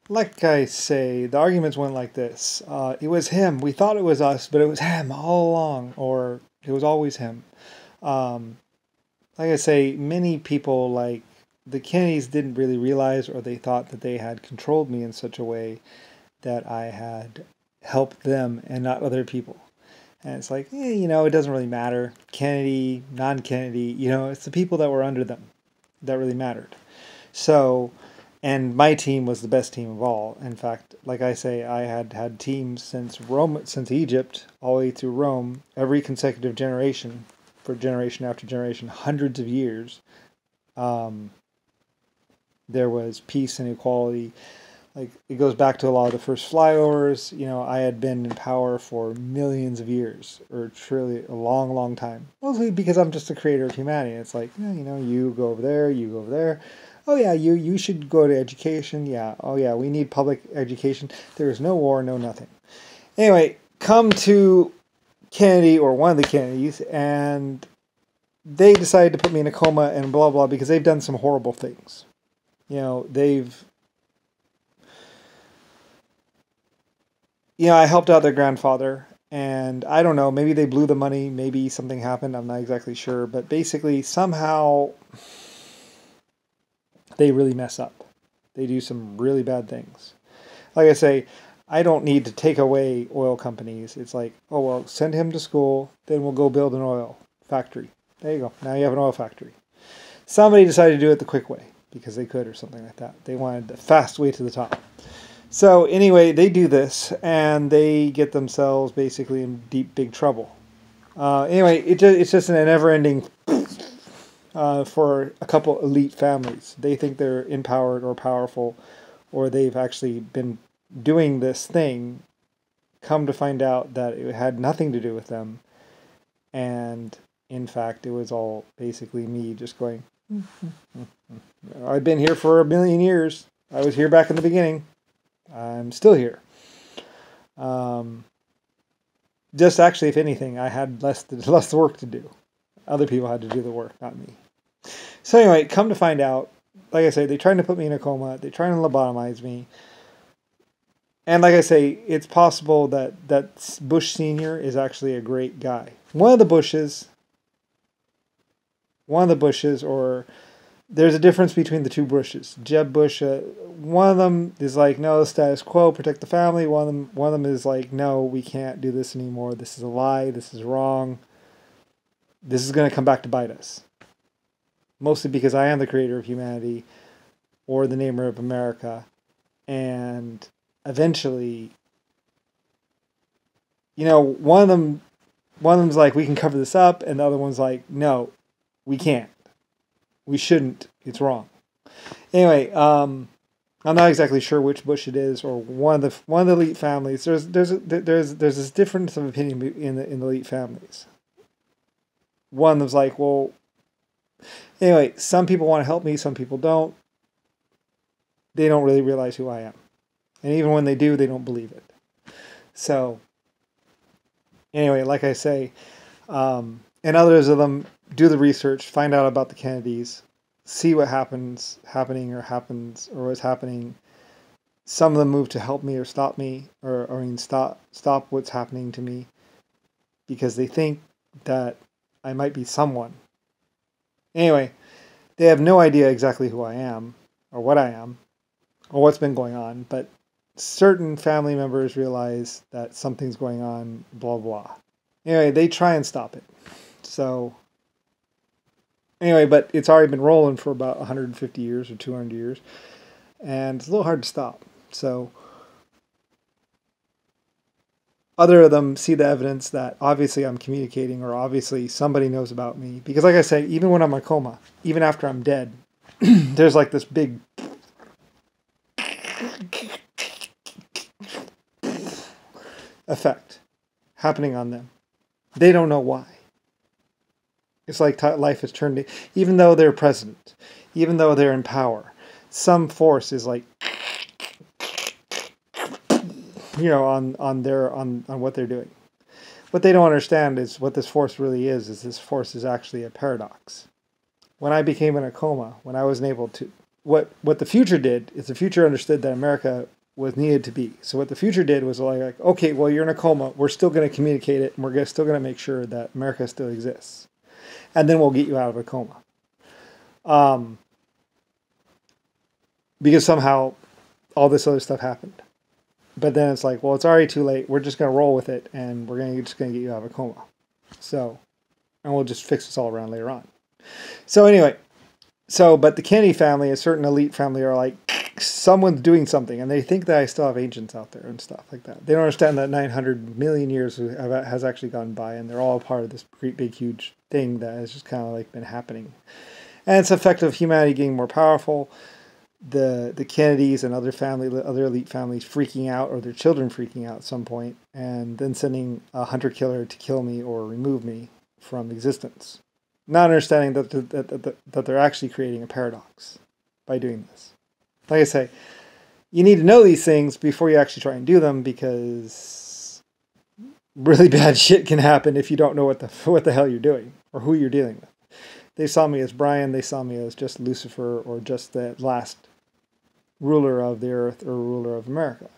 like I say, the arguments went like this. It was him. We thought it was us, but it was him all along, or it was always him. Um, like I say, many people, like the Kennedys, didn't really realize, or they thought that they had controlled me in such a way that I had helped them and not other people. And it's like, it doesn't really matter. Kennedy, non-Kennedy, it's the people that were under them that really mattered. So, and my team was the best team of all. In fact, like I say, I had had teams since Rome, since Egypt, all the way through Rome, every consecutive generation, for generation after generation, hundreds of years. There was peace and equality. Like, it goes back to a lot of the first flyovers. I had been in power for millions of years, or truly a long, long time. Mostly because I'm just a creator of humanity. It's like, you go over there, you go over there. Oh yeah, you should go to education. Yeah. Oh yeah, we need public education. There is no war, no nothing. Anyway, come to Kennedy, or one of the Kennedys, and they decided to put me in a coma and blah blah because they've done some horrible things. I helped out their grandfather, and I don't know, maybe they blew the money, maybe something happened, I'm not exactly sure, but basically somehow they really mess up. They do some really bad things. Like I say, I don't need to take away oil companies. It's like, oh well, send him to school, then we'll go build an oil factory. There you go, now you have an oil factory. Somebody decided to do it the quick way, because they could, or something like that. They wanted the fast way to the top. So anyway, they do this, and they get themselves basically in deep, big trouble. Anyway, it's just a never-ending for a couple elite families. They think they're empowered or powerful, or they've actually been doing this thing, come to find out that it had nothing to do with them, and in fact, it was all basically me just going, I've been here for 1,000,000 years. I was here back in the beginning. I'm still here. Just actually, if anything, I had less work to do. Other people had to do the work, not me. So anyway, come to find out, like I say, they're trying to put me in a coma. They're trying to lobotomize me. And like I say, it's possible that Bush Sr. is actually a great guy. One of the Bushes, or there's a difference between the two Bushes. Jeb Bush, one of them is like, no, status quo, protect the family. One of them is like, no, we can't do this anymore. This is a lie. This is wrong. This is going to come back to bite us. Mostly because I am the creator of humanity, or the namer of America. And eventually, one of them's like, we can cover this up. And the other one's like, no, we can't. We shouldn't. It's wrong. Anyway, I'm not exactly sure which Bush it is, or one of the elite families. There's this difference of opinion in the elite families. One of them's like, well, anyway, some people want to help me, some people don't. They don't really realize who I am, and even when they do, they don't believe it. So, anyway, like I say, and others of them do the research, find out about the Kennedys, see what happens, or was happening. Some of them move to help me or stop me, stop what's happening to me, because they think that I might be someone. Anyway, they have no idea exactly who I am, or what I am, or what's been going on, but certain family members realize that something's going on, blah, blah. Anyway, they try and stop it. So, anyway, but it's already been rolling for about 150 years or 200 years, and it's a little hard to stop. So, other of them see the evidence that obviously I'm communicating, or obviously somebody knows about me. Because like I say, even when I'm in a coma, even after I'm dead, there's like this big effect happening on them. They don't know why. It's like life has turned, even though they're president, even though they're in power, some force is like, on what they're doing. What they don't understand is what this force really is this force is actually a paradox. When I became in a coma, when I wasn't able to, what the future did is the future understood that America was needed to be. So what the future did was like, okay, well, you're in a coma. We're still going to communicate it, and we're still going to make sure that America still exists. And then we'll get you out of a coma. Because somehow all this other stuff happened. But then it's like, well, it's already too late. We're just going to roll with it, and we're just going to get you out of a coma. So, and we'll just fix this all around later on. So anyway, but the Kennedy family, a certain elite family, are like, someone's doing something, and they think that I still have agents out there and stuff like that. They don't understand that 900 million years has actually gone by, and they're all part of this great, big, huge thing that has just kind of like been happening. And it's effect of humanity getting more powerful, the Kennedys and other elite families freaking out, or their children freaking out at some point, and then sending a hunter-killer to kill me or remove me from existence. Not understanding that they're actually creating a paradox by doing this. Like I say, you need to know these things before you actually try and do them, because really bad shit can happen if you don't know what the hell you're doing or who you're dealing with. They saw me as Brian. They saw me as just Lucifer, or just the last ruler of the earth, or ruler of America.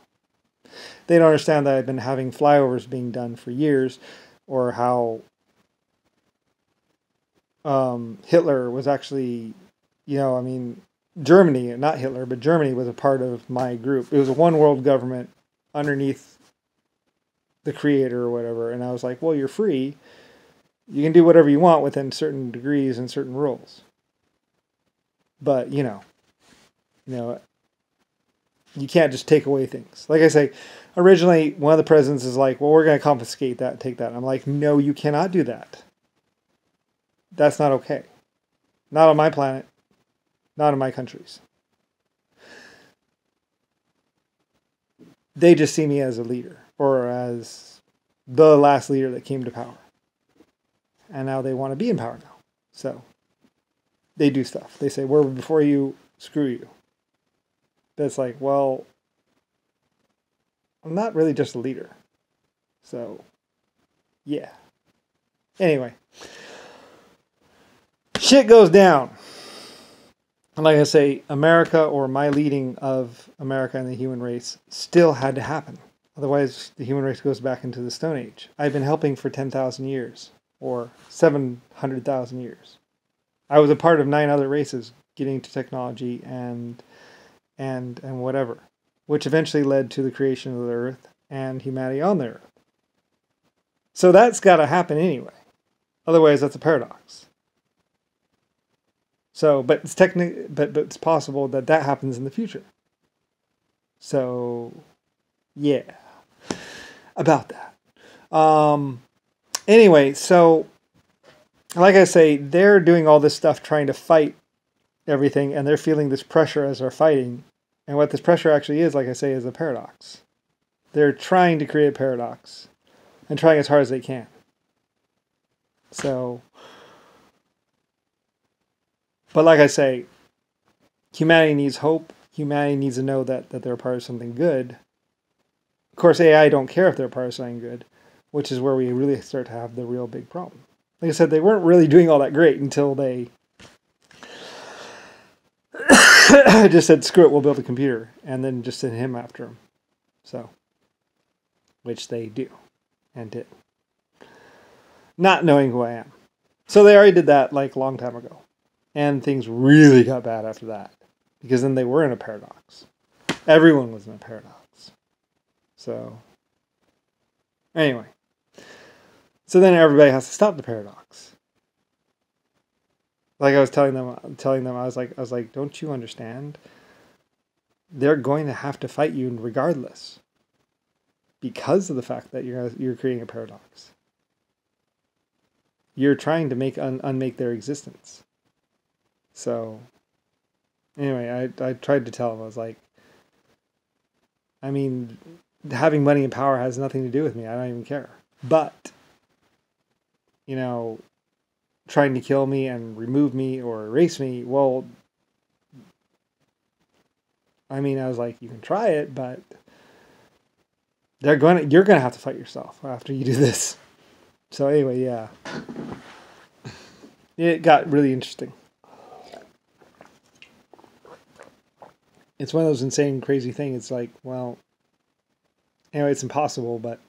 They don't understand that I've been having flyovers being done for years, or how Hitler was actually, Germany, not Hitler, but Germany was a part of my group. It was a one world government underneath the creator or whatever. And I was like, well, you're free. You can do whatever you want within certain degrees and certain rules. But, you can't just take away things. Like I say, originally, one of the presidents is like, well, we're going to confiscate that and take that. And I'm like, no, you cannot do that. That's not okay. Not on my planet. Not in my countries. They just see me as a leader, or as the last leader that came to power. And now they want to be in power now. So they do stuff. They say, we're before you, screw you. That's like, well, I'm not really just a leader. So, yeah. Anyway. Shit goes down. And like I say, America, or my leading of America and the human race, still had to happen. Otherwise, the human race goes back into the Stone Age. I've been helping for 10,000 years, or 700,000 years. I was a part of 9 other races getting to technology and whatever, which eventually led to the creation of the Earth and humanity on the Earth. So that's got to happen anyway. Otherwise, that's a paradox. So, but it's but it's possible that happens in the future. So, yeah, about that. Anyway, so like I say, they're doing all this stuff trying to fight everything, and they're feeling this pressure as they're fighting. And what this pressure actually is, like I say, is a paradox. They're trying to create a paradox, and trying as hard as they can. So, but like I say, humanity needs hope. Humanity needs to know that they're part of something good. Of course, AI don't care if they're part of something good, which is where we really start to have the real big problem. Like I said, they weren't really doing all that great until they just said, screw it, we'll build a computer, and then just send him after him. So, which they do, and did. Not knowing who I am. So they already did that like a long time ago. And things really got bad after that. Because then they were in a paradox. Everyone was in a paradox. So, anyway. So then everybody has to stop the paradox. Like I was telling them, I was like, don't you understand? They're going to have to fight you regardless. Because of the fact that you're creating a paradox. You're trying to unmake their existence. So, anyway, I tried to tell him, I was like, I mean, having money and power has nothing to do with me. I don't even care. But, trying to kill me and remove me or erase me, well, I mean, I was like, you can try it, but you're going to have to fight yourself after you do this. So anyway, yeah. It got really interesting. it's one of those insane, crazy things. It's like, well, anyway, it's impossible, but